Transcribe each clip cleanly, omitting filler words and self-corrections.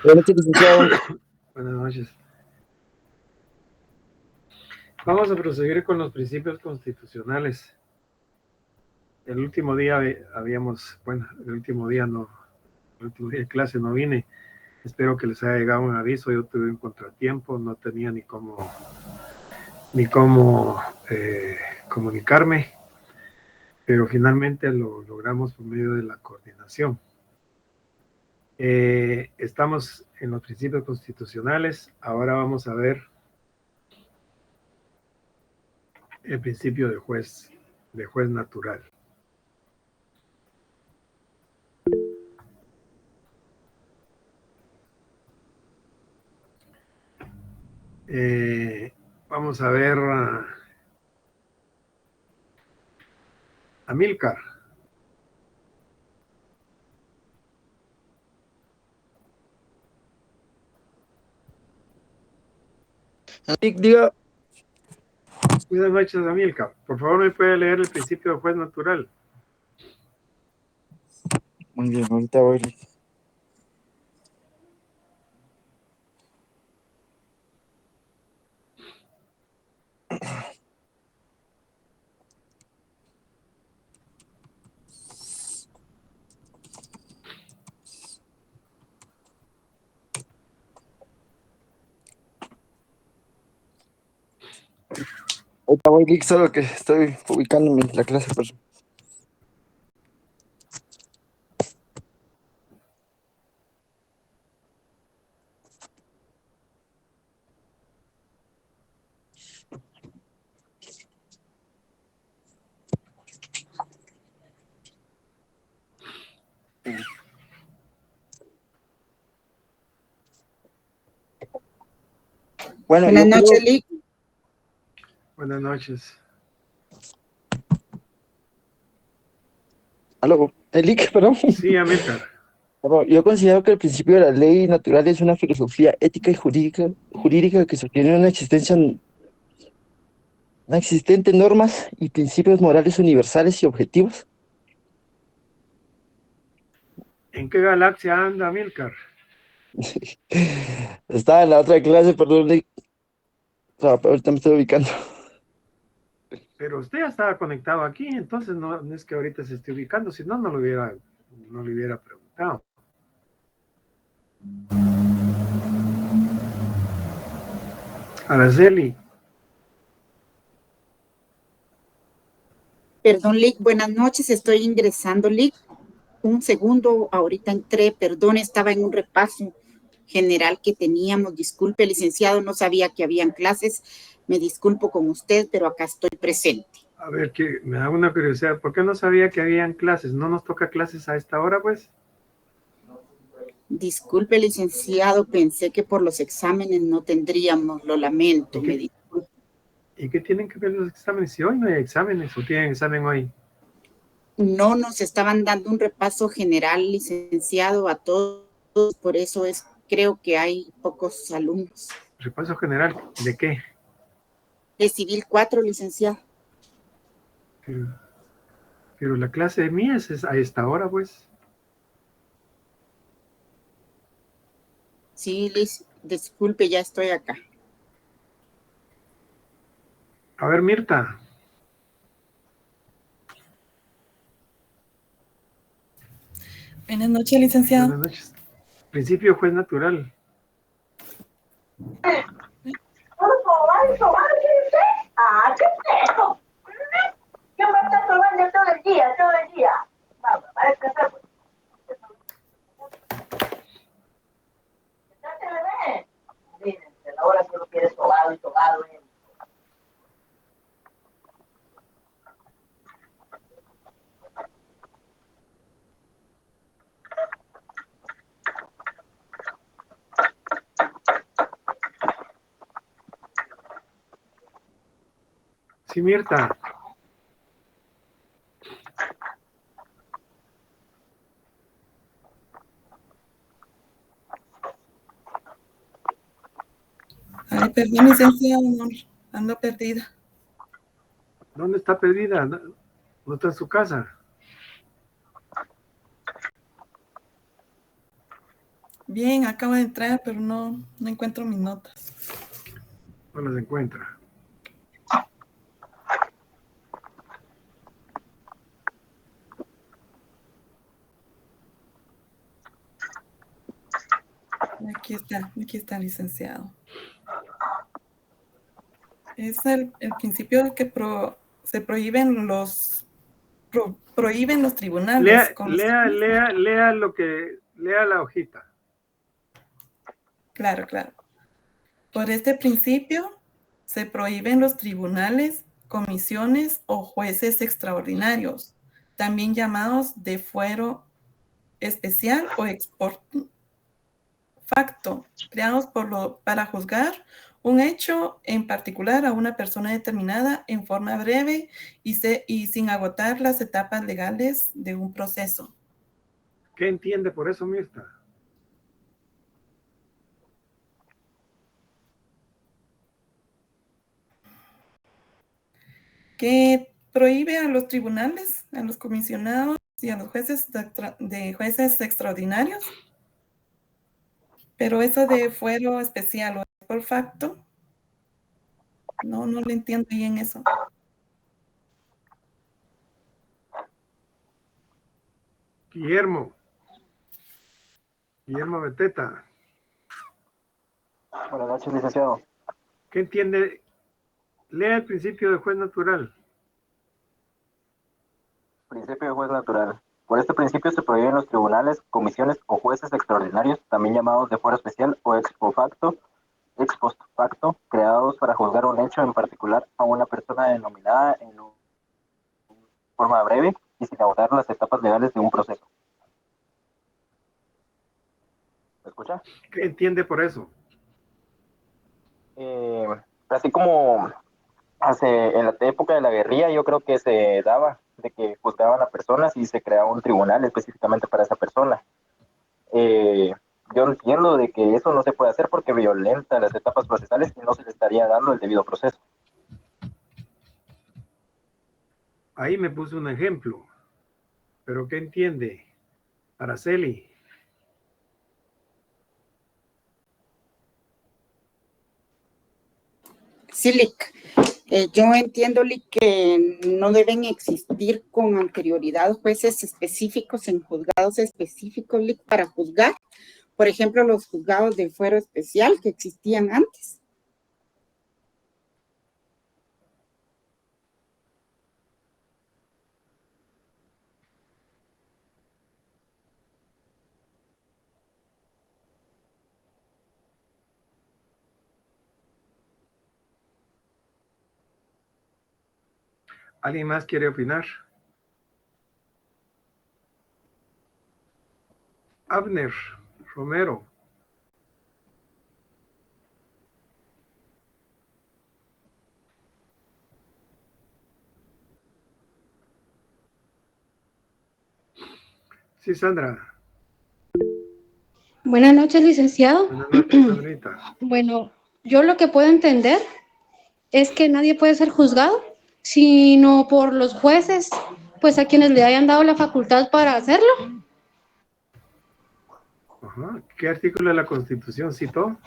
Buenas noches, licenciado. Buenas noches. Vamos a proseguir con los principios constitucionales. El último día el último día de clase no vine. Espero que les haya llegado un aviso. Yo tuve un contratiempo, no tenía ni cómo comunicarme, pero finalmente lo logramos por medio de la coordinación. Estamos en los principios constitucionales. Ahora vamos a ver el principio de juez natural. Vamos a ver a Amílcar. Diga. Buenas noches, Amílcar. Por favor, ¿me puede leer el principio de juez natural? Muy bien, ahorita voy. Ahorita voy, Lick, solo que estoy ubicándome en la clase. Bueno, Buenas noches, Lick. Buenas noches. ¿Aló? Lick, perdón. Sí, Amílcar. Yo considero que el principio de la ley natural es una filosofía ética y jurídica que sostiene una existente normas y principios morales universales y objetivos. ¿En qué galaxia anda Amílcar? Estaba en la otra clase, perdón, Lick. Ahorita me estoy ubicando. Pero usted ya estaba conectado aquí, entonces no es que ahorita se esté ubicando, si no, no le hubiera preguntado. Araceli. Perdón, Lick. Buenas noches. Estoy ingresando, Lick. Un segundo, ahorita entré. Perdón, estaba en un repaso general que teníamos. Disculpe, licenciado, no sabía que habían clases. Me disculpo con usted, pero acá estoy presente. A ver, que me da una curiosidad. ¿Por qué no sabía que habían clases? ¿No nos toca clases a esta hora, pues? Disculpe, licenciado, pensé que por los exámenes no tendríamos, lo lamento, me disculpo. ¿Y qué tienen que ver los exámenes? Si hoy no hay exámenes, ¿o tienen examen hoy? No nos estaban dando un repaso general, licenciado, a todos, por eso creo que hay pocos alumnos. ¿Repaso general de qué? De Civil 4, licenciado. Pero la clase de mía es a esta hora, pues. Sí, Liz, disculpe, ya estoy acá. A ver, Mirta. Buenas noches, licenciado. Buenas noches. Principio juez natural. Ah, ¿qué es eso? ¿Qué me estás robando todo el día, todo el día? Vamos, para empezar, pues. ¿Ya te le ves? Mírense, ahora solo quiere sobado y sobado. Sí, Mirta. Ay, perdón, licenciado, ando perdida. ¿Dónde está perdida? ¿No está en su casa? Bien, acabo de entrar, pero no encuentro mis notas. No las encuentra. Aquí está, licenciado. Es el principio del que se prohíben prohíben los tribunales. Lea lo que, lea la hojita. Claro. Por este principio se prohíben los tribunales, comisiones o jueces extraordinarios, también llamados de fuero especial o ex facto, creados para juzgar un hecho en particular a una persona determinada en forma breve y sin agotar las etapas legales de un proceso. ¿Qué entiende por eso, Mirta? Que prohíbe a los tribunales, a los comisionados y a los jueces de jueces extraordinarios, pero eso de fuero especial o por facto, no le entiendo bien eso. Guillermo Beteta. Buenas noches, licenciado. ¿Qué entiende? Lea el principio de juez natural. Principio de juez natural. Por este principio se prohíben los tribunales, comisiones o jueces extraordinarios, también llamados de fuero especial o ex post facto, creados para juzgar un hecho en particular a una persona denominada en forma breve y sin agotar las etapas legales de un proceso. ¿Me escucha? ¿Qué entiende por eso? Así como en la época de la guerrilla, yo creo que se daba de que juzgaban a personas y se creaba un tribunal específicamente para esa persona. Yo entiendo de que eso no se puede hacer porque violenta las etapas procesales y no se le estaría dando el debido proceso. Ahí me puse un ejemplo. ¿Pero qué entiende? Araceli. Sí, Lic. Yo entiendo, Lic, que no deben existir con anterioridad jueces específicos en juzgados específicos, Lic, para juzgar. Por ejemplo, los juzgados de fuero especial que existían antes. ¿Alguien más quiere opinar? Abner Romero. Sí, Sandra. Buenas noches, licenciado. Buenas noches, Sandrita. Bueno, yo lo que puedo entender es que nadie puede ser juzgado, sino por los jueces, pues a quienes le hayan dado la facultad para hacerlo. Ajá. ¿Qué artículo de la Constitución citó?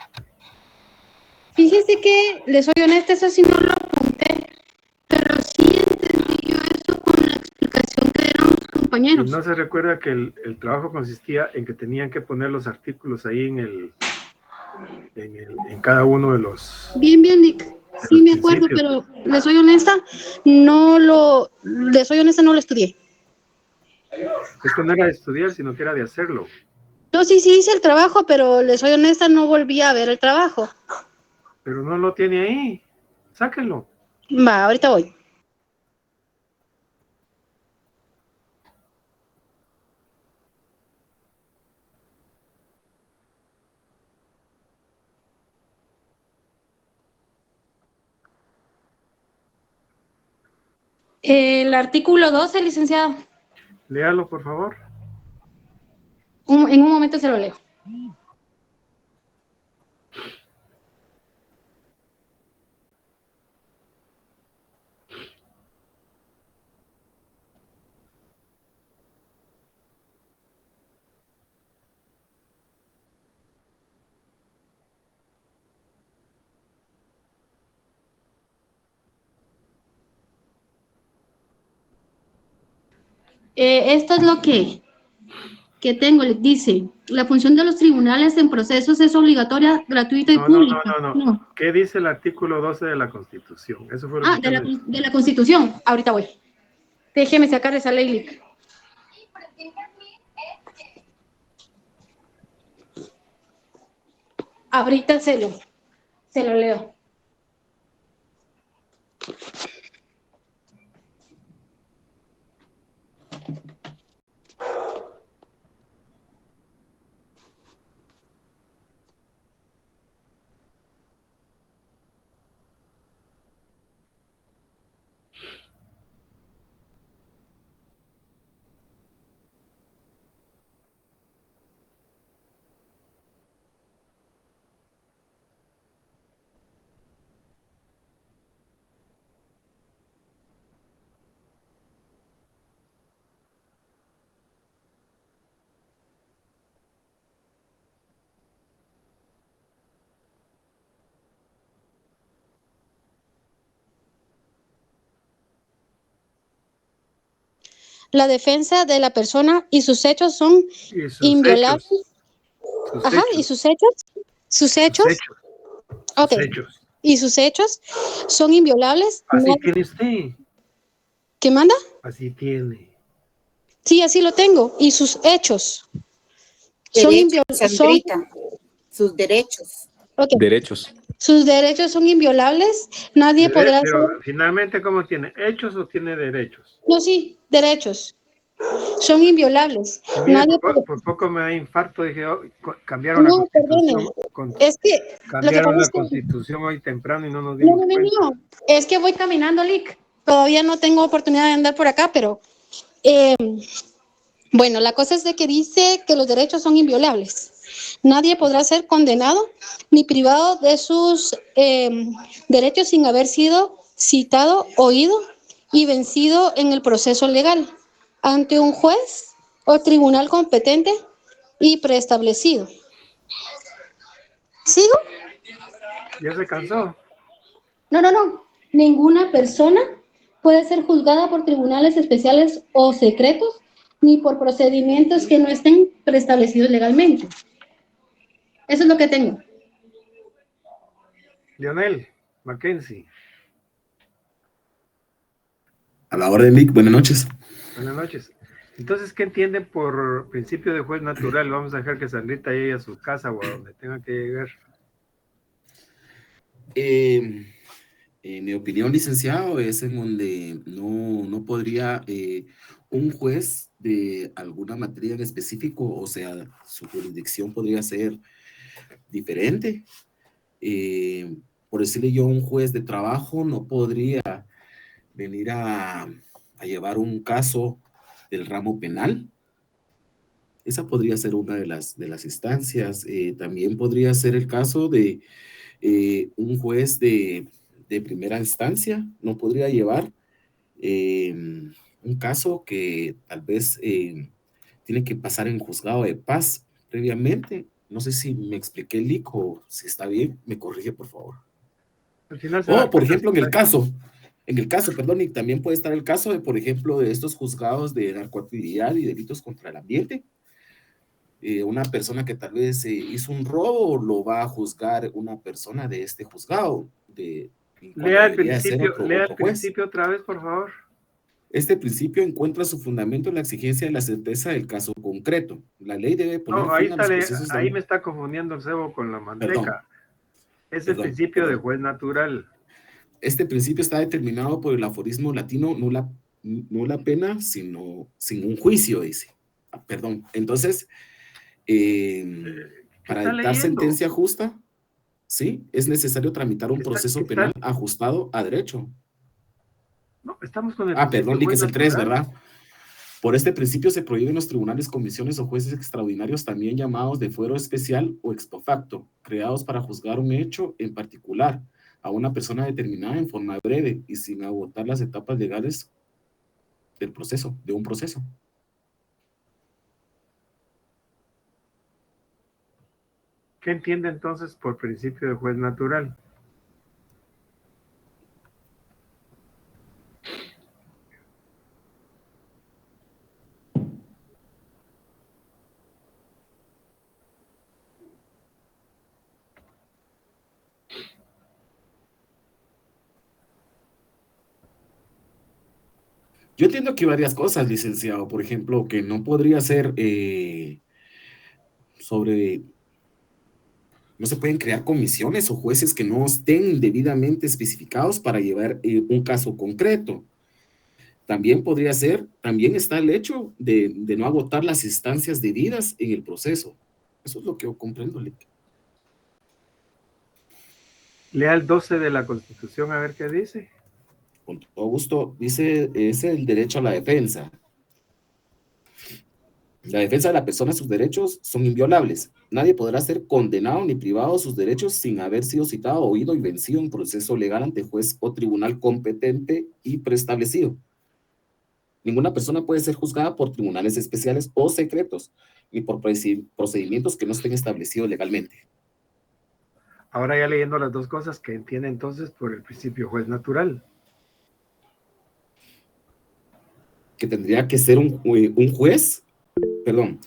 Fíjese que, les soy honesta, eso sí no lo apunté, pero sí entendí yo eso con la explicación que dieron los Y compañeros. no se recuerda que el trabajo consistía en que tenían que poner los artículos ahí en cada uno de los... Bien, Nick. Sí me acuerdo, pero les soy honesta, no lo estudié. Es que no era de estudiar, sino que era de hacerlo. Yo sí hice el trabajo, pero les soy honesta, no volví a ver el trabajo. Pero no lo tiene ahí. Sáquenlo. Va, ahorita voy. El artículo 12, licenciado. Léalo, por favor. En un momento se lo leo. Esto es lo que tengo. Dice, la función de los tribunales en procesos es obligatoria, gratuita y pública. No. ¿Qué dice el artículo 12 de la Constitución? Eso fue lo que de la Constitución. Ahorita voy. Déjeme sacar esa ley, Lic. Ahorita se lo leo. La defensa de la persona y sus hechos son inviolables. Ajá, y sus hechos. Ok. Y sus hechos son inviolables. Así tiene usted. ¿Qué manda? Así tiene. Sí, así lo tengo. Y sus hechos son inviolables. Sus derechos. Okay. Derechos. Sus derechos son inviolables. Nadie podrá pero finalmente, ¿cómo tiene? ¿Hechos o tiene derechos? No, sí, derechos. Son inviolables. Mira, por poco me da infarto, dije, cambiaron la Constitución. Es que cambiaron la Constitución hoy temprano y no nos dimos cuenta. No. Es que voy caminando, Lic. Todavía no tengo oportunidad de andar por acá, pero bueno, la cosa es de que dice que los derechos son inviolables. Nadie podrá ser condenado ni privado de sus derechos sin haber sido citado, oído y vencido en el proceso legal ante un juez o tribunal competente y preestablecido. ¿Sigo? ¿Ya se cansó? No. Ninguna persona puede ser juzgada por tribunales especiales o secretos ni por procedimientos que no estén preestablecidos legalmente. Eso es lo que tengo. Lionel Mackenzie. A la orden, Lic. Buenas noches. Buenas noches. Entonces, ¿qué entienden por principio de juez natural? Vamos a dejar que Sandrita llegue a su casa o a donde tenga que llegar. En mi opinión, licenciado, es en donde no podría un juez de alguna materia en específico, o sea, su jurisdicción podría ser diferente. Por decirle yo, un juez de trabajo no podría venir a llevar un caso del ramo penal. Esa podría ser una de las instancias. También podría ser el caso de un juez de primera instancia. No podría llevar un caso que tal vez tiene que pasar en juzgado de paz previamente. No sé si me expliqué, Lic, o si está bien, me corrige, por favor. Al final por ejemplo, en el caso, perdón, y también puede estar el caso de, por ejemplo, de estos juzgados de narcoactividad y delitos contra el ambiente. Una persona que tal vez hizo un robo, lo va a juzgar una persona de este juzgado. Lea el principio otra vez, por favor. Este principio encuentra su fundamento en la exigencia de la certeza del caso concreto. La ley debe poner fin a los procesos ahí me está confundiendo el cebo con la manteca. Es el principio de juez natural. Este principio está determinado por el aforismo latino, no la pena, sino sin un juicio, dice. Perdón. Entonces, para dictar sentencia justa, ¿sí? Es necesario tramitar un proceso penal ajustado a derecho. No, estamos con el perdón, Lic, es el 3, ¿verdad? Por este principio se prohíben los tribunales, comisiones o jueces extraordinarios, también llamados de fuero especial o ex facto, creados para juzgar un hecho en particular a una persona determinada en forma breve y sin agotar las etapas legales del proceso, de un proceso. ¿Qué entiende entonces por principio de juez natural? Yo entiendo que varias cosas, licenciado. Por ejemplo, que no podría ser sobre... No se pueden crear comisiones o jueces que no estén debidamente especificados para llevar un caso concreto. También podría ser, también está el hecho de no agotar las instancias debidas en el proceso. Eso es lo que yo comprendo, Lic. Lea el 12 de la Constitución a ver qué dice. Con todo gusto, dice, es el derecho a la defensa. La defensa de la persona y sus derechos son inviolables. Nadie podrá ser condenado ni privado de sus derechos sin haber sido citado, oído y vencido en proceso legal ante juez o tribunal competente y preestablecido. Ninguna persona puede ser juzgada por tribunales especiales o secretos, ni por procedimientos que no estén establecidos legalmente. Ahora ya leyendo las dos cosas que entiende entonces por el principio juez natural. Que tendría que ser un juez, perdón,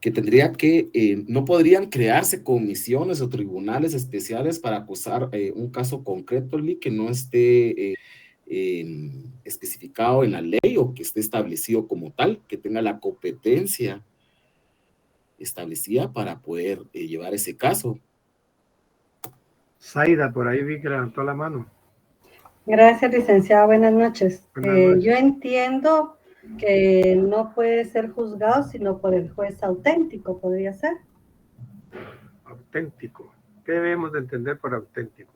que tendría que, no podrían crearse comisiones o tribunales especiales para acusar un caso concreto, que no esté especificado en la ley o que esté establecido como tal, que tenga la competencia establecida para poder llevar ese caso. Zaida, por ahí vi que levantó la mano. Gracias, licenciada. Buenas noches. Buenas noches. Yo entiendo que no puede ser juzgado sino por el juez auténtico, ¿podría ser? Auténtico. ¿Qué debemos de entender por auténtico?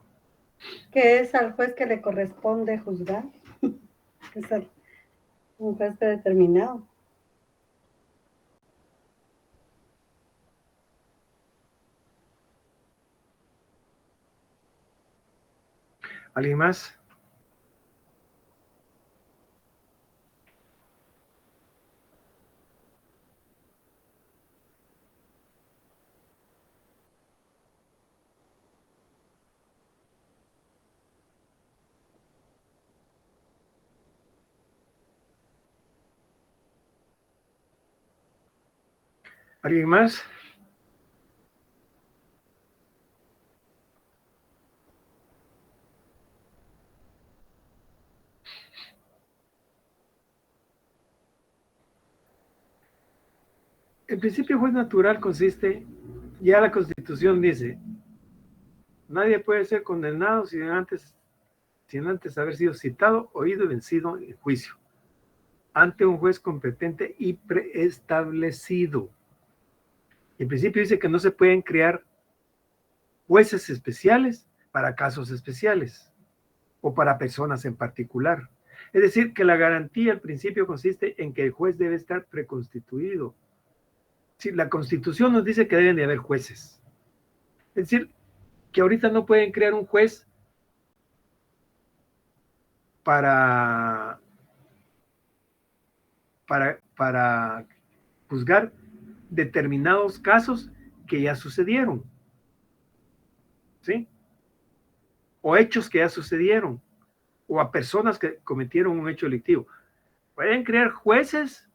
Que es al juez que le corresponde juzgar. Es un juez predeterminado. ¿Alguien más? ¿Alguien más? El principio juez natural consiste, ya la Constitución dice, nadie puede ser condenado sin antes haber sido citado, oído y vencido en juicio, ante un juez competente y preestablecido. El principio dice que no se pueden crear jueces especiales para casos especiales o para personas en particular. Es decir, que la garantía, el principio consiste en que el juez debe estar preconstituido. Sí, la Constitución nos dice que deben de haber jueces. Es decir, que ahorita no pueden crear un juez para juzgar determinados casos que ya sucedieron, ¿sí? O hechos que ya sucedieron, o a personas que cometieron un hecho delictivo. Pueden crear jueces,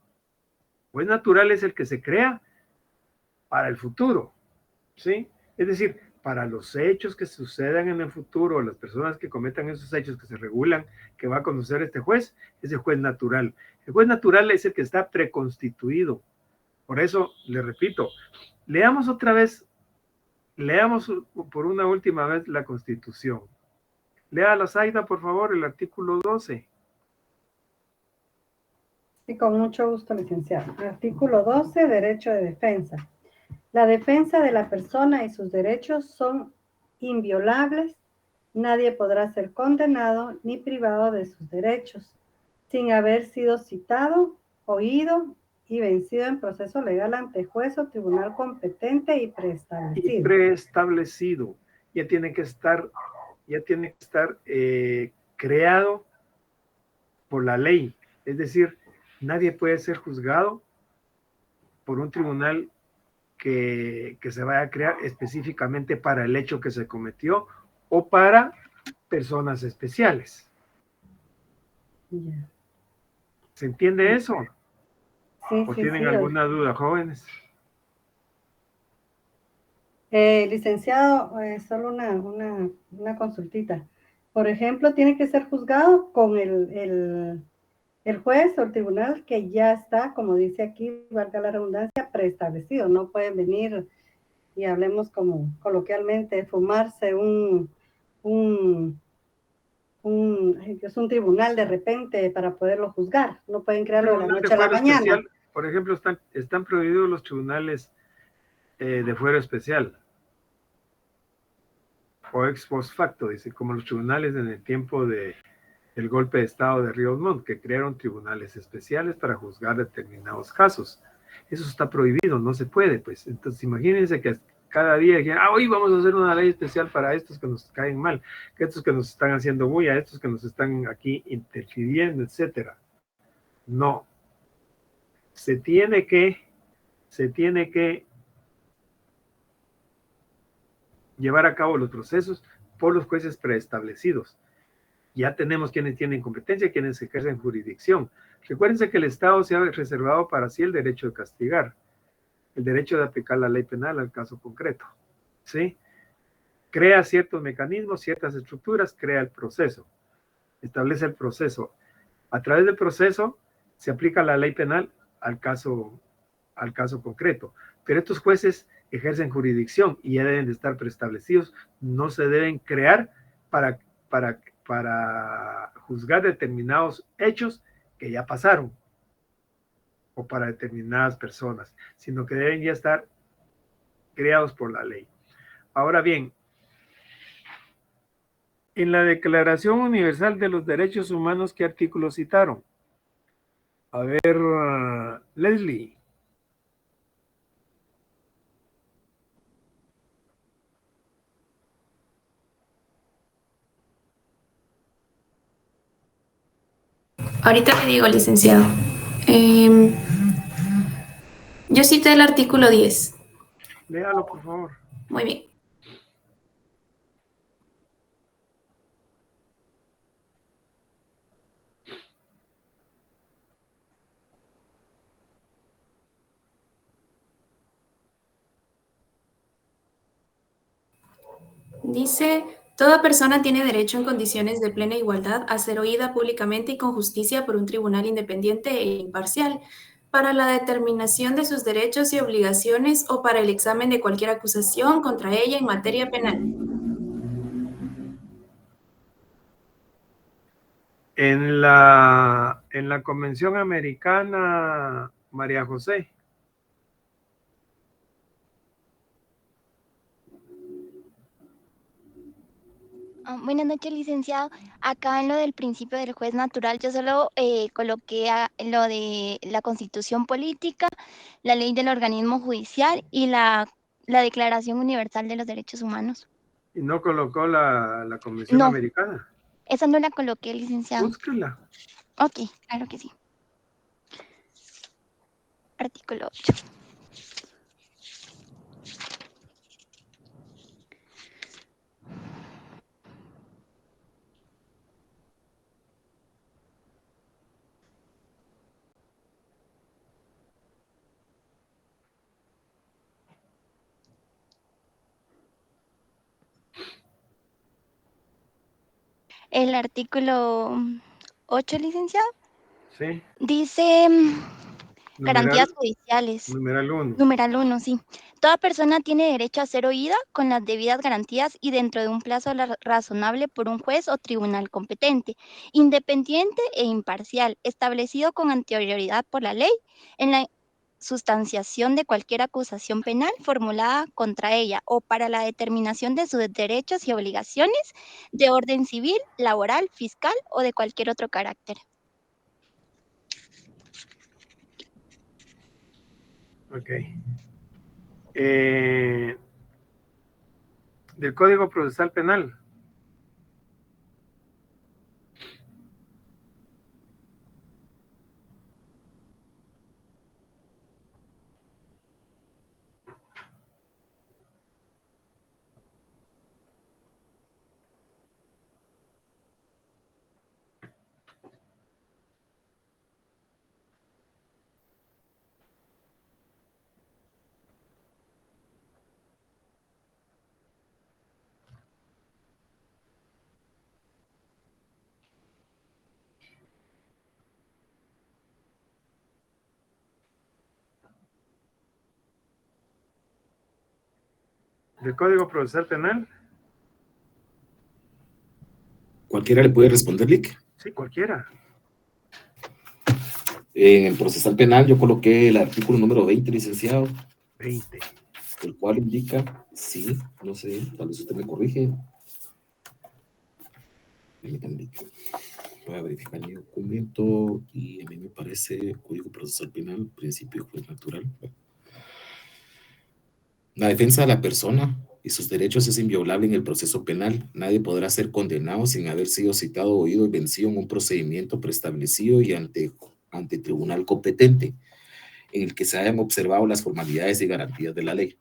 juez natural es el que se crea para el futuro, ¿sí? Es decir, para los hechos que sucedan en el futuro, las personas que cometan esos hechos que se regulan, que va a conocer este juez, es el juez natural. El juez natural es el que está preconstituido. Por eso, le repito, leamos otra vez, leamos por una última vez la Constitución. Lea la Zaida, por favor, el artículo 12. Sí, con mucho gusto, licenciado. Artículo 12, derecho de defensa. La defensa de la persona y sus derechos son inviolables. Nadie podrá ser condenado ni privado de sus derechos sin haber sido citado, oído y vencido en proceso legal ante juez o tribunal competente y preestablecido. Y preestablecido. Ya tiene que estar creado por la ley. Es decir, nadie puede ser juzgado por un tribunal que se vaya a crear específicamente para el hecho que se cometió o para personas especiales. Yeah. ¿Se entiende eso? Sí, ¿O sí, tienen sí, alguna duda, jóvenes? Licenciado, solo una consultita. Por ejemplo, tiene que ser juzgado con el el juez o el tribunal que ya está, como dice aquí, valga la redundancia, preestablecido. No pueden venir y hablemos como coloquialmente, fumarse un tribunal de repente para poderlo juzgar. No pueden crearlo de la Tribunal de noche a la fuero mañana. especial, por ejemplo, están prohibidos los tribunales de fuero especial o ex post facto, dice, como los tribunales en el tiempo del golpe de estado de Ríos Montt, que crearon tribunales especiales para juzgar determinados casos. Eso está prohibido, no se puede, pues. Entonces, imagínense que cada día dijeran, hoy vamos a hacer una ley especial para estos que nos caen mal, que estos que nos están haciendo bulla, estos que nos están aquí interfiriendo, etcétera. No. Se tiene que llevar a cabo los procesos por los jueces preestablecidos. Ya tenemos quienes tienen competencia, quienes ejercen jurisdicción. Recuérdense que el Estado se ha reservado para sí el derecho de castigar, el derecho de aplicar la ley penal al caso concreto. ¿Sí? Crea ciertos mecanismos, ciertas estructuras, crea el proceso, establece el proceso. A través del proceso se aplica la ley penal al caso concreto. Pero estos jueces ejercen jurisdicción y ya deben de estar preestablecidos, no se deben crear para juzgar determinados hechos que ya pasaron o para determinadas personas, sino que deben ya estar creados por la ley. Ahora bien, en la Declaración Universal de los Derechos Humanos, ¿qué artículos citaron? A ver, Leslie. Ahorita le digo, licenciado. Em, yo cité el artículo 10. Léalo, por favor. Muy bien. Dice, toda persona tiene derecho en condiciones de plena igualdad a ser oída públicamente y con justicia por un tribunal independiente e imparcial para la determinación de sus derechos y obligaciones o para el examen de cualquier acusación contra ella en materia penal. En la Convención Americana, María José. Buenas noches, licenciado. Acá en lo del principio del juez natural, yo solo coloqué lo de la Constitución Política, la ley del organismo judicial y la Declaración Universal de los Derechos Humanos. ¿Y no colocó la Convención No, Americana? esa no la coloqué, licenciado. Búsquela. Ok, claro que sí. Artículo 8. El artículo 8, licenciado, Sí. dice garantías Numeral, judiciales. numeral 1. Numeral 1, sí. Toda persona tiene derecho a ser oída con las debidas garantías y dentro de un plazo razonable por un juez o tribunal competente, independiente e imparcial, establecido con anterioridad por la ley, en la sustanciación de cualquier acusación penal formulada contra ella o para la determinación de sus derechos y obligaciones de orden civil, laboral, fiscal o de cualquier otro carácter. Ok. Del Código Procesal Penal. del Código Procesal Penal. ¿Cualquiera le puede responder, Lick? Sí, cualquiera. En el procesal penal yo coloqué el artículo número 20, licenciado. 20. El cual indica, sí, no sé, tal vez usted me corrige. Voy a verificar mi documento y a mí me parece Código Procesal Penal, principio de juez natural. La defensa de la persona y sus derechos es inviolable en el proceso penal. Nadie podrá ser condenado sin haber sido citado, oído y vencido en un procedimiento preestablecido y ante tribunal competente, en el que se hayan observado las formalidades y garantías de la ley.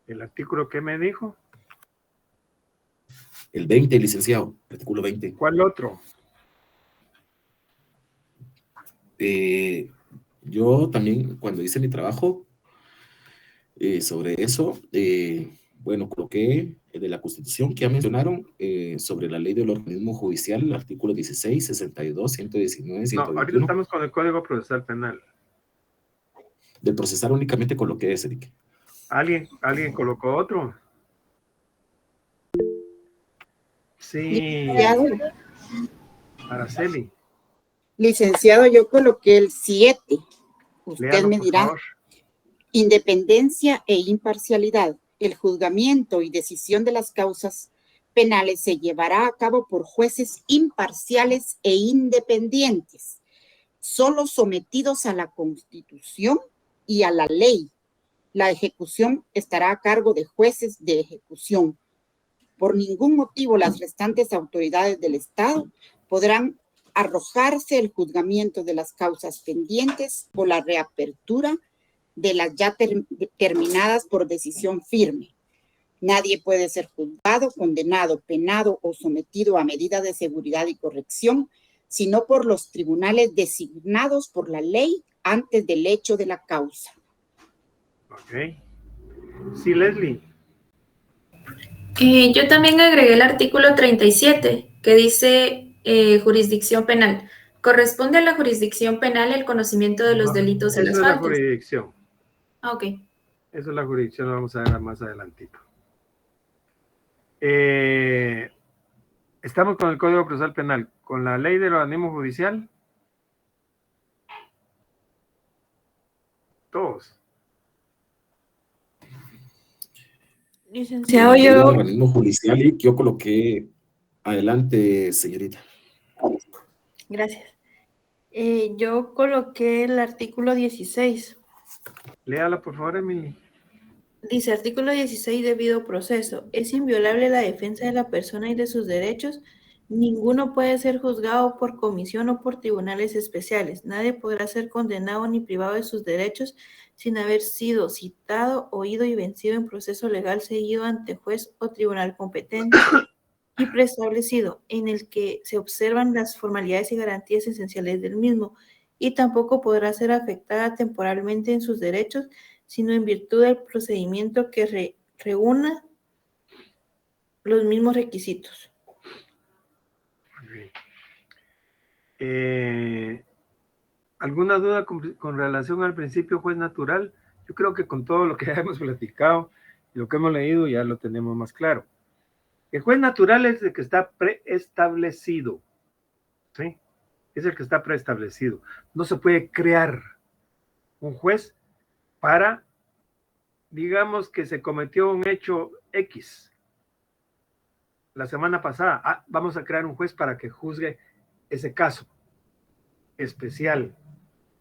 ¿El artículo qué me dijo? El 20, licenciado, artículo 20. ¿Cuál otro? Yo también, cuando hice mi trabajo sobre eso, bueno, coloqué el de la Constitución que ya mencionaron, sobre la ley del organismo judicial, el artículo 16, 62, 119, 121. No, ahorita estamos con el Código Procesal Penal. Del procesar únicamente coloqué ese, Eric. ¿Alguien colocó otro? Sí. Licenciado. Araceli. Licenciado, yo coloqué el 7. Usted Léalo, me por dirá. favor. Independencia e imparcialidad. El juzgamiento y decisión de las causas penales se llevará a cabo por jueces imparciales e independientes, solo sometidos a la Constitución y a la ley. La ejecución estará a cargo de jueces de ejecución. Por ningún motivo las restantes autoridades del Estado podrán arrojarse el juzgamiento de las causas pendientes o la reapertura de las ya terminadas por decisión firme. Nadie puede ser juzgado, condenado, penado o sometido a medidas de seguridad y corrección, sino por los tribunales designados por la ley antes del hecho de la causa. Ok. Sí, Leslie. Yo también agregué el artículo 37, que dice jurisdicción penal. Corresponde a la jurisdicción penal el conocimiento de los delitos y las Eso es la faltas. jurisdicción. Ah, ok. Eso es la jurisdicción, lo vamos a ver más adelantito. Estamos con el Código Procesal Penal. ¿Con la ley del organismo judicial? Todos. Licenciado, yo... El organismo judicial y yo coloqué... Adelante, señorita. Gracias. Yo coloqué el artículo 16. Léala, por favor, Emily. Dice, artículo 16, debido proceso. Es inviolable la defensa de la persona y de sus derechos. Ninguno puede ser juzgado por comisión o por tribunales especiales. Nadie podrá ser condenado ni privado de sus derechos sin haber sido citado, oído y vencido en proceso legal seguido ante juez o tribunal competente y preestablecido, en el que se observan las formalidades y garantías esenciales del mismo, y tampoco podrá ser afectada temporalmente en sus derechos, sino en virtud del procedimiento que reúna los mismos requisitos. ¿Alguna duda con relación al principio juez natural? Yo creo que con todo lo que hemos platicado y lo que hemos leído ya lo tenemos más claro. El juez natural es el que está preestablecido, ¿sí? Es el que está preestablecido. No se puede crear un juez para, digamos que se cometió un hecho X la semana pasada. Vamos a crear un juez para que juzgue ese caso especial.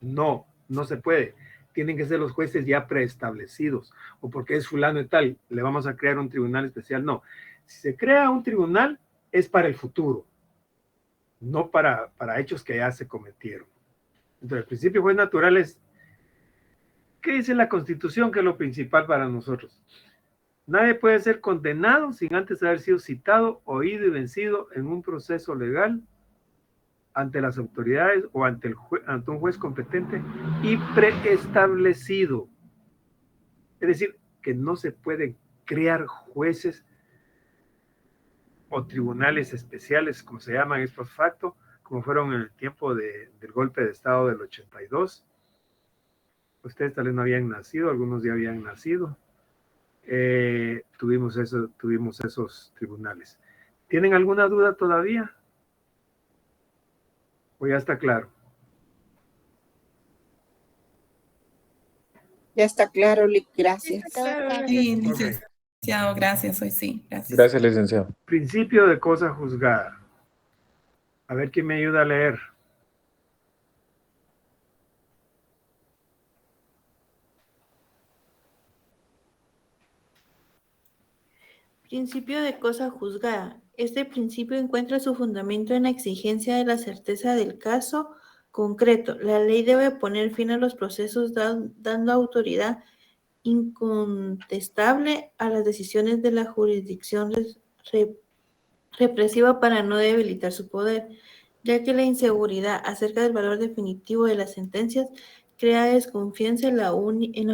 No se puede. Tienen que ser los jueces ya preestablecidos. O porque es fulano y tal, le vamos a crear un tribunal especial. No. Si se crea un tribunal, es para el futuro, no para hechos que ya se cometieron. Entonces, el principio juez natural es, ¿qué dice la Constitución que es lo principal para nosotros? Nadie puede ser condenado sin antes haber sido citado, oído y vencido en un proceso legal ante las autoridades o ante un juez competente y preestablecido. Es decir, que no se pueden crear jueces o tribunales especiales, como se llaman ex post facto, como fueron en el tiempo del golpe de Estado del 82. Ustedes tal vez no habían nacido, algunos ya habían nacido. Tuvimos esos tribunales. ¿Tienen alguna duda todavía? ¿O ya está claro? Ya está claro, Lick, gracias. Sí, licenciado, gracias, hoy sí, gracias. Gracias, licenciado. Principio de cosa juzgada. A ver quién me ayuda a leer. Principio de cosa juzgada. Este principio encuentra su fundamento en la exigencia de la certeza del caso concreto. La ley debe poner fin a los procesos dando autoridad incontestable a las decisiones de la jurisdicción represiva para no debilitar su poder, ya que la inseguridad acerca del valor definitivo de las sentencias crea desconfianza en la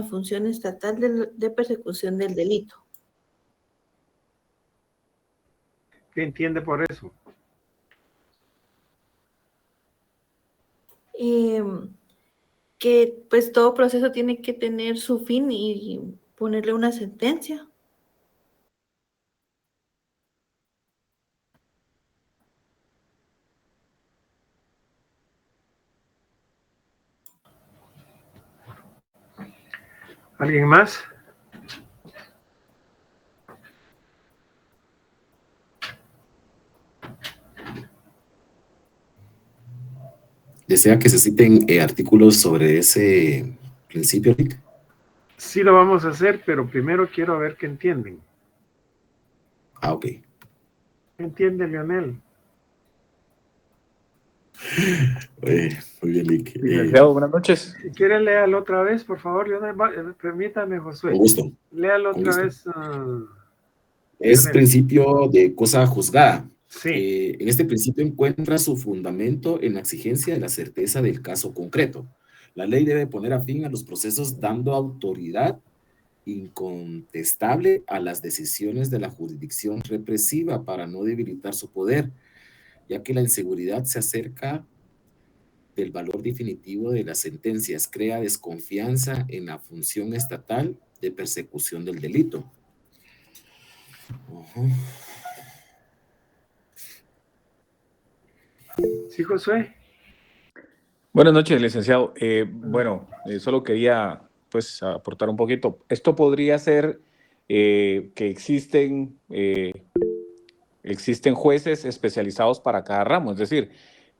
función estatal de persecución del delito. ¿Qué entiende por eso? Que pues todo proceso tiene que tener su fin y ponerle una sentencia. ¿Alguien más? ¿Desea que se citen artículos sobre ese principio, Rick? Sí lo vamos a hacer, pero primero quiero ver qué entienden. Ah, ok. ¿Qué entiende, Leonel? Muy bien, Rick. Licenciado, buenas noches. Si quiere, léalo otra vez, por favor. Permítame, Josué. Con gusto. Léalo Con otra gusto. vez. Es Leonel. principio de cosa juzgada. Sí. En este principio encuentra su fundamento en la exigencia de la certeza del caso concreto. La ley debe poner a fin a los procesos dando autoridad incontestable a las decisiones de la jurisdicción represiva para no debilitar su poder, ya que la inseguridad se acerca del valor definitivo de las sentencias, crea desconfianza en la función estatal de persecución del delito. Sí, Josué. Buenas noches, licenciado. Solo quería pues aportar un poquito. Esto podría ser que existen jueces especializados para cada ramo, es decir,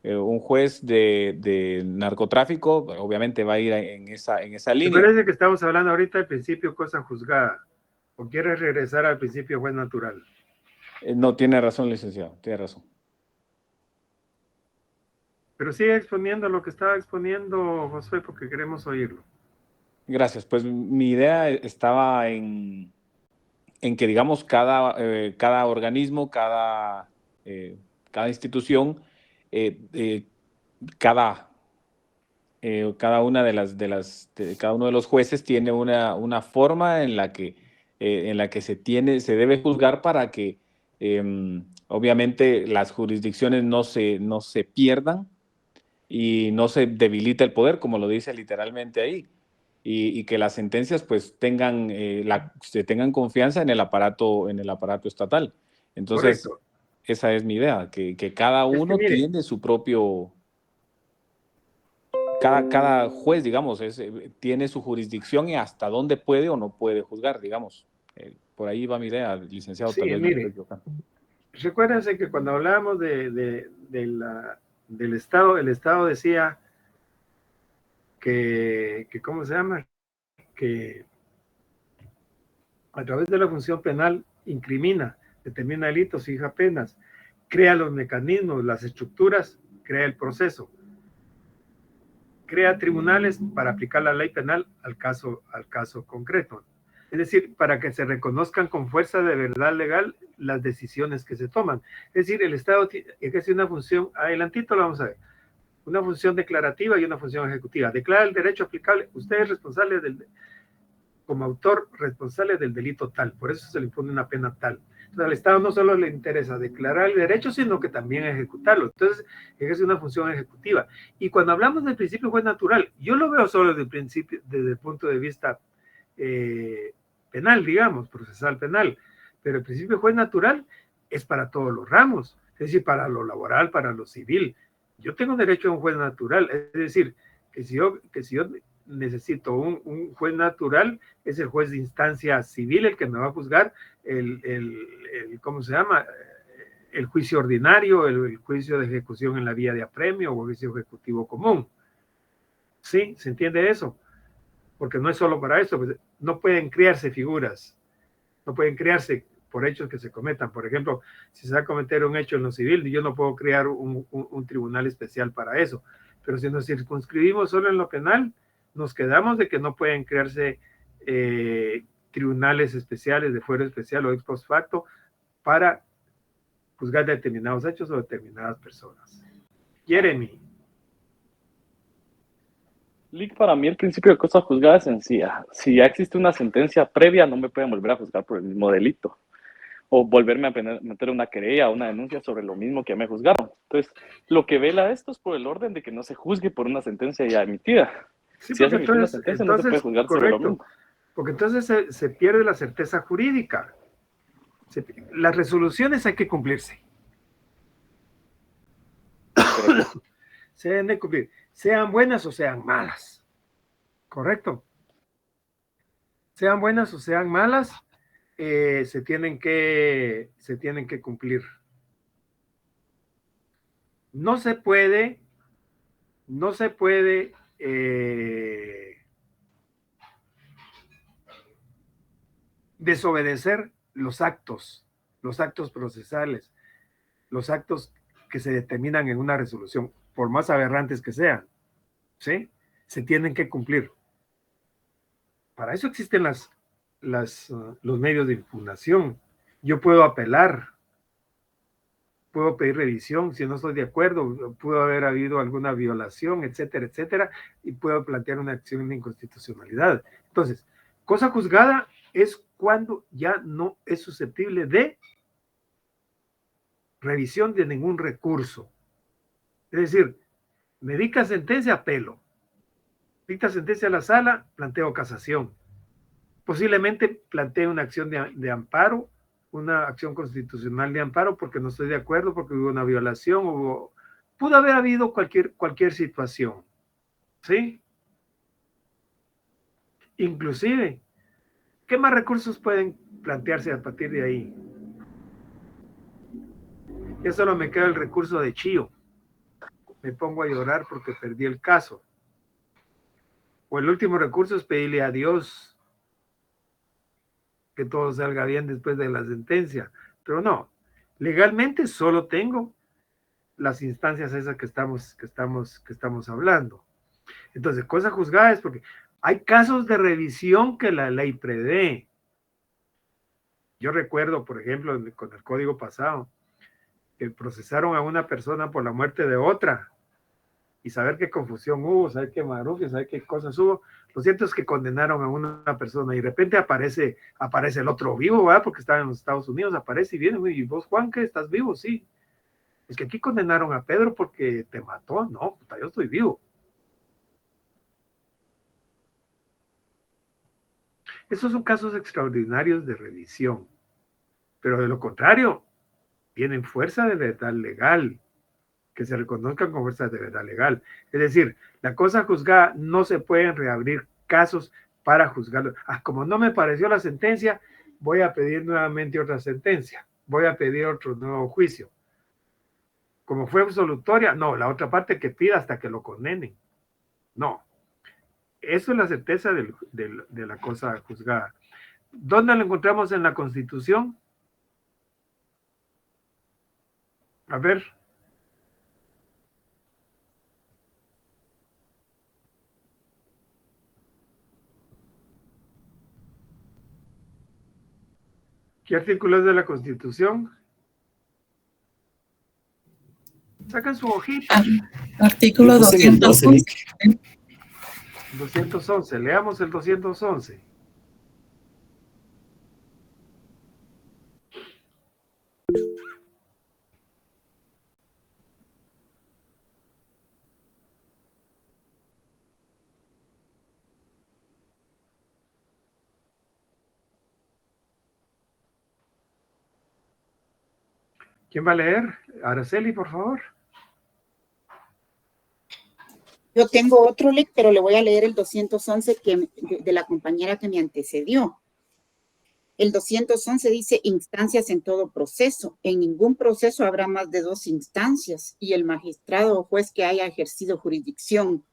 un juez de narcotráfico obviamente va a ir en esa ¿Te línea. parece que estamos hablando ahorita del principio cosa juzgada? ¿O quieres regresar al principio juez natural? No, tiene razón, licenciado, tiene razón. Pero sigue exponiendo lo que estaba exponiendo Josué porque queremos oírlo. Gracias. Pues mi idea estaba en que, digamos, cada organismo, cada institución, cada uno de los jueces tiene una forma en la que se debe juzgar para que obviamente las jurisdicciones no se pierdan y no se debilite el poder, como lo dice literalmente ahí, y que las sentencias pues se tengan confianza en el aparato estatal. Entonces, Correcto. esa es mi idea, que cada uno tiene su propio... Cada juez, digamos, tiene su jurisdicción y hasta dónde puede o no puede juzgar, digamos. Por ahí va mi idea, licenciado. Sí, tal vez mire, recuérdense que cuando hablábamos del Estado, el Estado decía que ¿cómo se llama? Que a través de la función penal incrimina, determina delitos, fija penas, crea los mecanismos, las estructuras, crea el proceso, crea tribunales para aplicar la ley penal al caso concreto. Es decir, para que se reconozcan con fuerza de verdad legal las decisiones que se toman. Es decir, el Estado ejerce una función, adelantito lo vamos a ver, una función declarativa y una función ejecutiva. Declara el derecho aplicable, usted es responsable como autor responsable del delito tal, por eso se le impone una pena tal. Entonces, al Estado no solo le interesa declarar el derecho, sino que también ejecutarlo. Entonces, ejerce una función ejecutiva. Y cuando hablamos del principio juez natural, yo lo veo solo desde el punto de vista penal, digamos, procesal penal. Pero el principio juez natural es para todos los ramos, es decir, para lo laboral, para lo civil. Yo tengo derecho a un juez natural, es decir, que si yo necesito un juez natural, es el juez de instancia civil el que me va a juzgar ¿cómo se llama? El juicio ordinario, el juicio de ejecución en la vía de apremio o juicio ejecutivo común. ¿Sí? ¿Se entiende eso? Porque no es solo para eso, pues, no pueden crearse figuras, no pueden crearse por hechos que se cometan. Por ejemplo, si se va a cometer un hecho en lo civil, yo no puedo crear un tribunal especial para eso. Pero si nos circunscribimos solo en lo penal, nos quedamos de que no pueden crearse tribunales especiales de fuero especial o ex post facto para juzgar determinados hechos o determinadas personas. Jeremy. Lick, para mí el principio de cosa juzgada es sencilla. Si ya existe una sentencia previa, no me pueden volver a juzgar por el mismo delito. O volverme a meter una querella o una denuncia sobre lo mismo que ya me juzgaron. Entonces, lo que vela esto es por el orden de que no se juzgue por una sentencia ya emitida. Sí, si ya se emitió una sentencia, no se puede juzgar sobre lo mismo. Porque entonces se pierde la certeza jurídica. Las resoluciones hay que cumplirse. Se deben de cumplir, sean buenas o sean malas. ¿Correcto? Sean buenas o sean malas, se tienen que cumplir. No se puede desobedecer los actos procesales, los actos que se determinan en una resolución, por más aberrantes que sean, ¿sí? Se tienen que cumplir. Para eso existen los medios de impugnación. Yo puedo apelar, puedo pedir revisión si no estoy de acuerdo, pudo haber habido alguna violación, etcétera, etcétera, y puedo plantear una acción de inconstitucionalidad. Entonces, cosa juzgada es cuando ya no es susceptible de revisión de ningún recurso. Es decir, me dicta sentencia, apelo. Dicta sentencia a la sala, planteo casación. Posiblemente planteo una acción de amparo, una acción constitucional de amparo porque no estoy de acuerdo, porque hubo una violación, pudo haber habido cualquier situación. ¿Sí? Inclusive, ¿qué más recursos pueden plantearse a partir de ahí? Ya solo me queda el recurso de chío. Me pongo a llorar porque perdí el caso. O el último recurso es pedirle a Dios que todo salga bien después de la sentencia. Pero no, legalmente solo tengo las instancias esas que estamos hablando. Entonces, cosa juzgada es porque hay casos de revisión que la ley prevé. Yo recuerdo, por ejemplo, con el código pasado, que procesaron a una persona por la muerte de otra, y saber qué confusión hubo, saber qué marufia, saber qué cosas hubo. Lo cierto es que condenaron a una persona, y de repente aparece el otro vivo, ¿verdad? Porque estaba en los Estados Unidos, aparece y viene, y vos, Juan, ¿qué? ¿Estás vivo? Sí. Es que aquí condenaron a Pedro porque te mató. No, puta, yo estoy vivo. Esos son casos extraordinarios de revisión, pero de lo contrario, tienen fuerza de verdad legal, que se reconozcan con fuerza de verdad legal. Es decir, la cosa juzgada no se pueden reabrir casos para juzgarlo. Como no me pareció la sentencia, voy a pedir nuevamente otra sentencia, voy a pedir otro nuevo juicio. Como fue absolutoria, no, la otra parte que pida hasta que lo condenen. No. Eso es la certeza de la cosa juzgada. ¿Dónde lo encontramos en la Constitución? A ver. ¿Qué artículo es de la Constitución? Sacan su hojita. Artículo 211. 211, leamos el 211. ¿Quién va a leer? Araceli, por favor. Yo tengo otro link, pero le voy a leer el 211 de la compañera que me antecedió. El 211 dice instancias en todo proceso. En ningún proceso habrá más de 2 instancias y el magistrado o juez que haya ejercido jurisdicción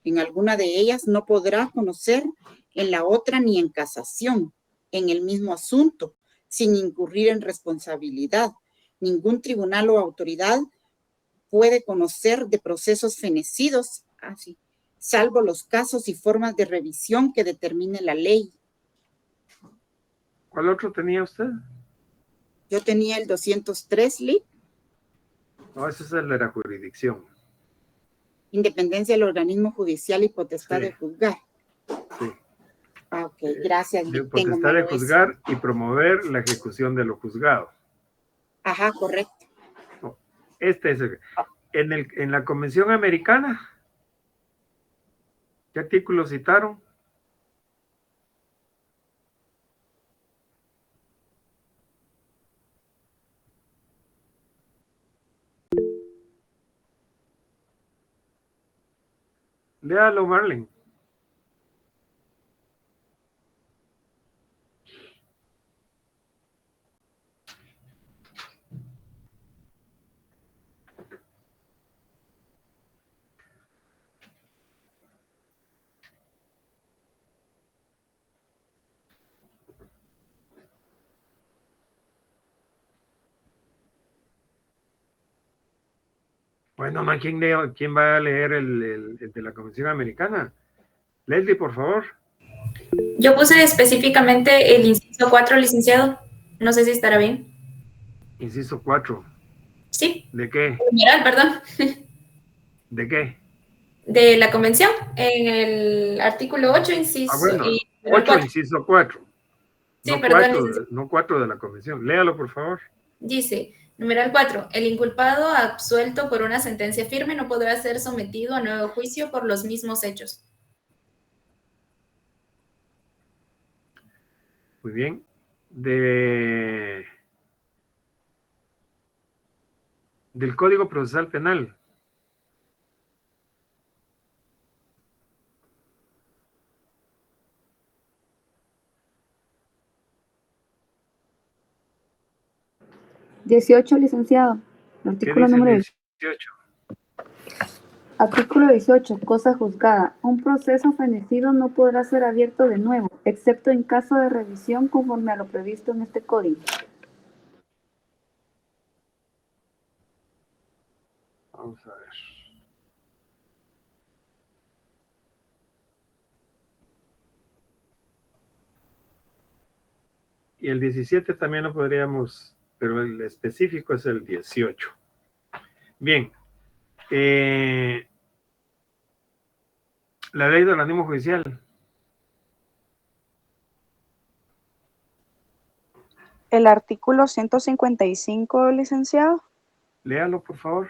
en alguna de ellas no podrá conocer en la otra ni en casación en el mismo asunto sin incurrir en responsabilidad. Ningún tribunal o autoridad puede conocer de procesos fenecidos, salvo los casos y formas de revisión que determine la ley. ¿Cuál otro tenía usted? Yo tenía el 203, Lee. No, ese es el de la jurisdicción. Independencia del organismo judicial y potestad de juzgar. Sí. Ok, gracias. Potestad de juzgar y promover la ejecución de lo juzgado. Ajá, correcto. No, este es en la Convención Americana. ¿Qué artículo citaron? Léalo, Marlene. Bueno, no, ¿quién va a leer el de la Convención Americana? Leslie, por favor. Yo puse específicamente el inciso 4, licenciado. No sé si estará bien. Inciso 4. Sí. ¿De qué? Numeral, perdón. ¿De qué? De la convención, en el artículo 8, inciso... bueno, 8, inciso 4. Sí, no perdón. 4, no 4 de la convención. Léalo, por favor. Dice, numeral 4, el inculpado absuelto por una sentencia firme no podrá ser sometido a nuevo juicio por los mismos hechos. Muy bien. Del Código Procesal Penal. (18), licenciado. Artículo número 18. Artículo 18. Cosa juzgada. Un proceso fenecido no podrá ser abierto de nuevo, excepto en caso de revisión conforme a lo previsto en este código. Vamos a ver. Y el 17 también lo podríamos, pero el específico es el 18. Bien. La ley del organismo judicial. El artículo 155, licenciado. Léalo, por favor.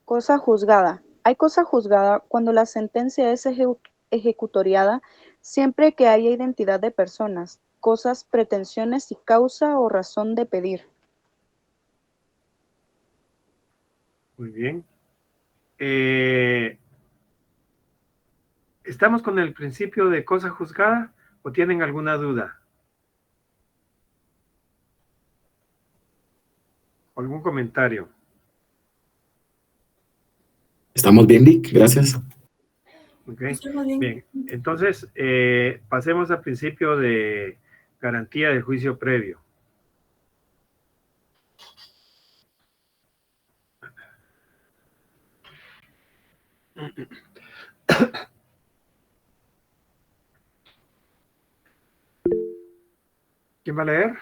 Cosa juzgada. Hay cosa juzgada cuando la sentencia es ejecutoriada siempre que haya identidad de personas, cosas, pretensiones y causa o razón de pedir. Muy bien. ¿Estamos con el principio de cosa juzgada o tienen alguna duda? ¿Algún comentario? Estamos bien, Vic, gracias. Okay. Bien, entonces pasemos al principio de garantía de juicio previo. ¿Quién va a leer?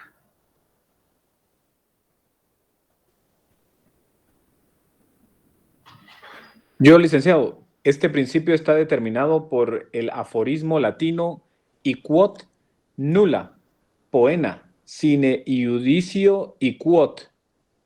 Yo, licenciado, este principio está determinado por el aforismo latino y quod nulla poena sine iudicio y quod.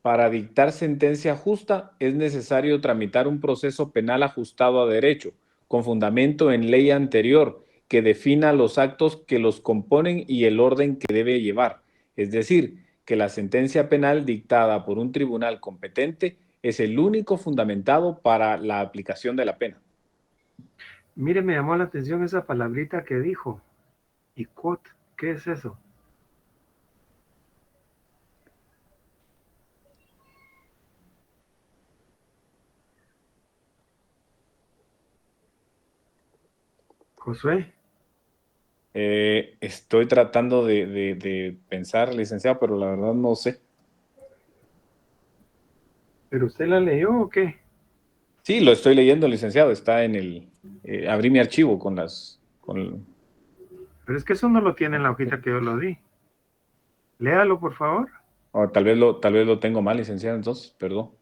Para dictar sentencia justa es necesario tramitar un proceso penal ajustado a derecho, con fundamento en ley anterior, que defina los actos que los componen y el orden que debe llevar. Es decir, que la sentencia penal dictada por un tribunal competente es el único fundamentado para la aplicación de la pena. Mire, me llamó la atención esa palabrita que dijo. ICOT, ¿qué es eso? Josué. Estoy tratando de pensar, licenciado, pero la verdad no sé. ¿Pero usted la leyó o qué? Sí, lo estoy leyendo, licenciado. Está en el... abrí mi archivo con las... Pero es que eso no lo tiene en la hojita que yo lo di. Léalo, por favor. Oh, tal vez lo tengo mal, licenciado, entonces, perdón.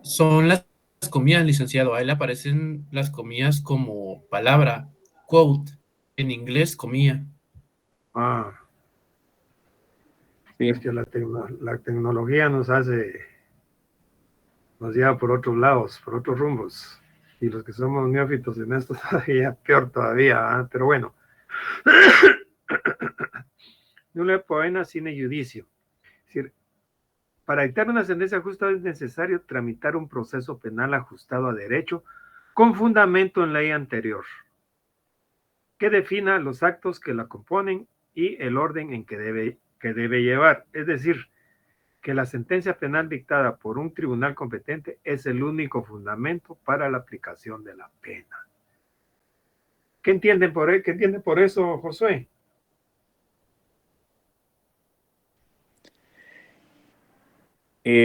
Son las comillas, licenciado. A él aparecen las comillas como palabra, quote, en inglés, comilla. Ah. Sí. Es que la tecnología nos lleva por otros lados, por otros rumbos. Y los que somos neófitos en esto todavía, peor todavía, ¿eh? Pero bueno. Nulla poena sine judicio. Es decir, para dictar una sentencia justa es necesario tramitar un proceso penal ajustado a derecho con fundamento en ley anterior, que defina los actos que la componen y el orden en que debe llevar. Es decir, que la sentencia penal dictada por un tribunal competente es el único fundamento para la aplicación de la pena. ¿Qué entienden por eso, Josué?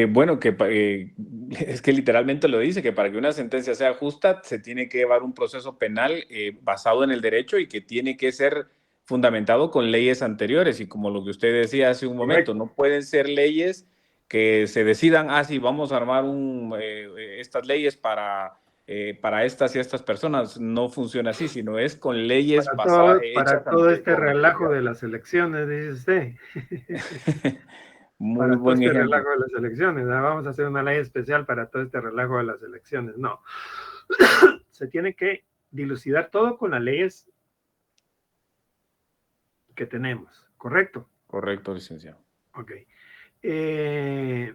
Bueno, es que literalmente lo dice, que para que una sentencia sea justa se tiene que llevar un proceso penal basado en el derecho y que tiene que ser fundamentado con leyes anteriores. Y como lo que usted decía hace un momento, no pueden ser leyes que se decidan, sí, vamos a armar estas leyes para estas y estas personas. No funciona así, sino es con leyes Para todo este relajo de las elecciones, dice usted. Muy buen ejemplo. Relajo de las elecciones, ¿no? Vamos a hacer una ley especial para todo este relajo de las elecciones. No. Se tiene que dilucidar todo con las leyes que tenemos, ¿correcto? Correcto, licenciado. Ok. ¿Qué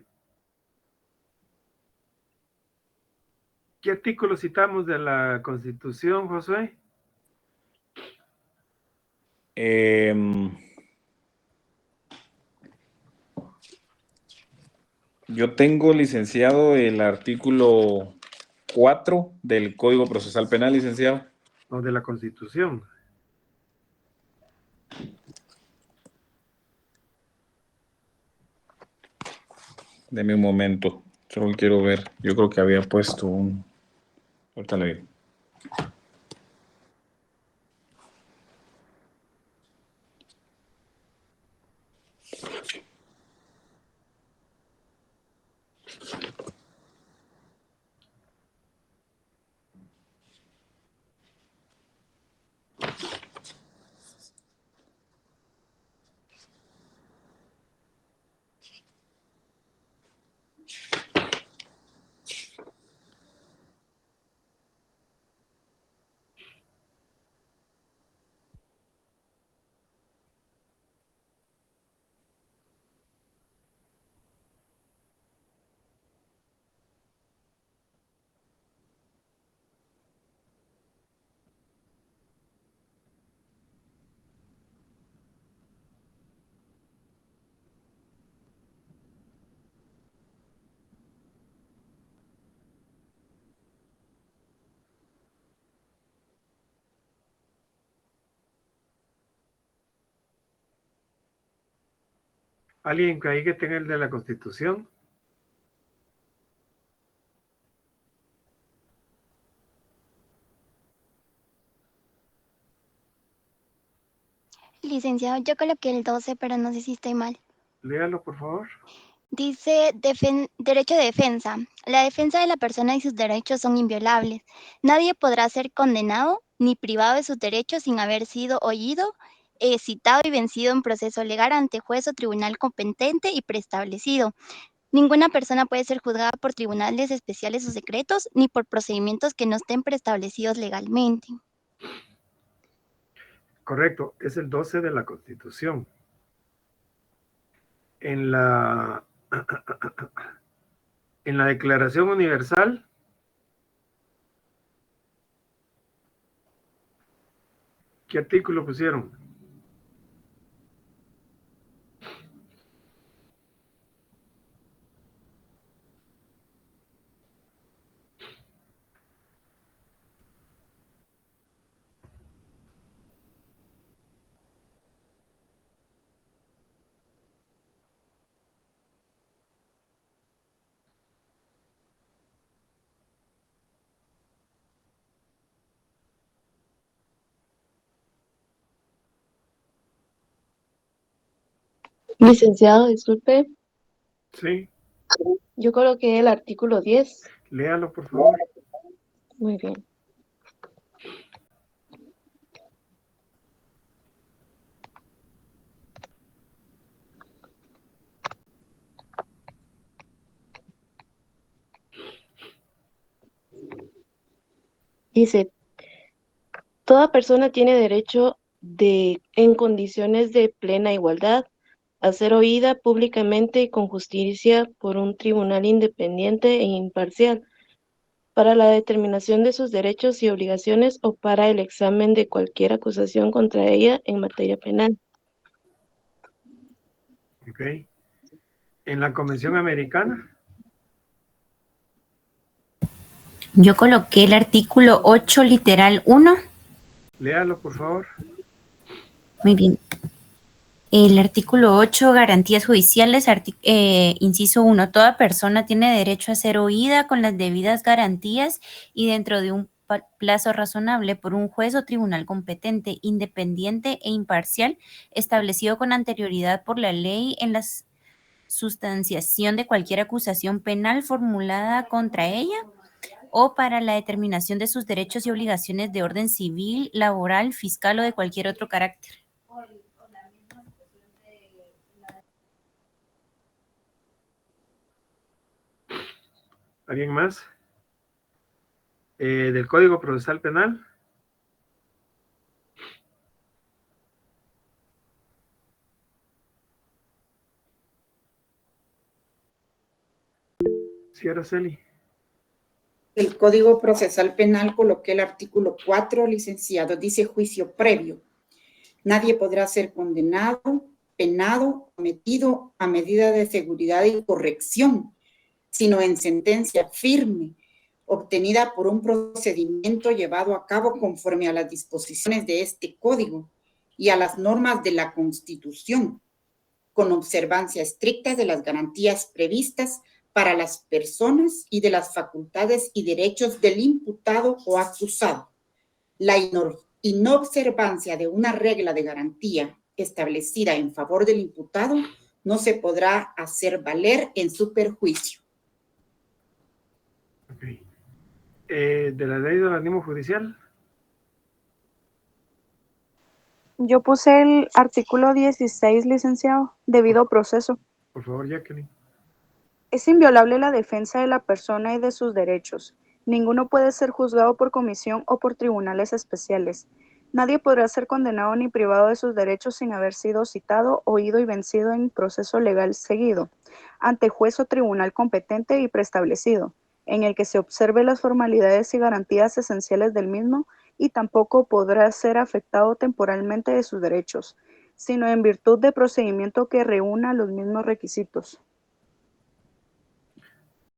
artículo citamos de la Constitución, Josué? Yo tengo, licenciado, el artículo 4 del Código Procesal Penal, licenciado. O de la Constitución. Deme un momento, solo quiero ver. Yo creo que había puesto un... Ahorita le digo. ¿Alguien ahí que tenga el de la Constitución? Licenciado, yo coloqué el 12, pero no sé si estoy mal. Léalo, por favor. Dice derecho de defensa. La defensa de la persona y sus derechos son inviolables. Nadie podrá ser condenado ni privado de sus derechos sin haber sido oído, citado y vencido en proceso legal ante juez o tribunal competente y preestablecido. Ninguna persona puede ser juzgada por tribunales especiales o secretos ni por procedimientos que no estén preestablecidos legalmente. Correcto, es el 12 de la Constitución. En la Declaración Universal, ¿qué artículo pusieron? Licenciado, disculpe, Sí, yo coloqué el artículo 10. léalo, por favor. Muy bien. Dice, toda persona tiene derecho en condiciones de plena igualdad, a ser oída públicamente y con justicia por un tribunal independiente e imparcial, para la determinación de sus derechos y obligaciones o para el examen de cualquier acusación contra ella en materia penal. Ok. En la Convención Americana, Yo coloqué el artículo 8, literal 1. léalo, por favor. Muy bien. El artículo 8, garantías judiciales, inciso 1. Toda persona tiene derecho a ser oída con las debidas garantías y dentro de un plazo razonable por un juez o tribunal competente, independiente e imparcial, establecido con anterioridad por la ley en la sustanciación de cualquier acusación penal formulada contra ella o para la determinación de sus derechos y obligaciones de orden civil, laboral, fiscal o de cualquier otro carácter. ¿Alguien más? Del Código Procesal Penal. Sí, Araceli. El Código Procesal Penal coloqué el artículo 4, licenciado, dice juicio previo. Nadie podrá ser condenado, penado, sometido a medida de seguridad y corrección, sino en sentencia firme, obtenida por un procedimiento llevado a cabo conforme a las disposiciones de este código y a las normas de la Constitución, con observancia estricta de las garantías previstas para las personas y de las facultades y derechos del imputado o acusado. La inobservancia de una regla de garantía establecida en favor del imputado no se podrá hacer valer en su perjuicio. Okay. De la ley de organismo judicial. Yo puse el artículo 16, licenciado, debido proceso. Por favor, Jacqueline. Es inviolable la defensa de la persona y de sus derechos. Ninguno puede ser juzgado por comisión o por tribunales especiales. Nadie podrá ser condenado ni privado de sus derechos sin haber sido citado, oído y vencido en proceso legal seguido, ante juez o tribunal competente y preestablecido, en el que se observe las formalidades y garantías esenciales del mismo, y tampoco podrá ser afectado temporalmente de sus derechos, sino en virtud de procedimiento que reúna los mismos requisitos.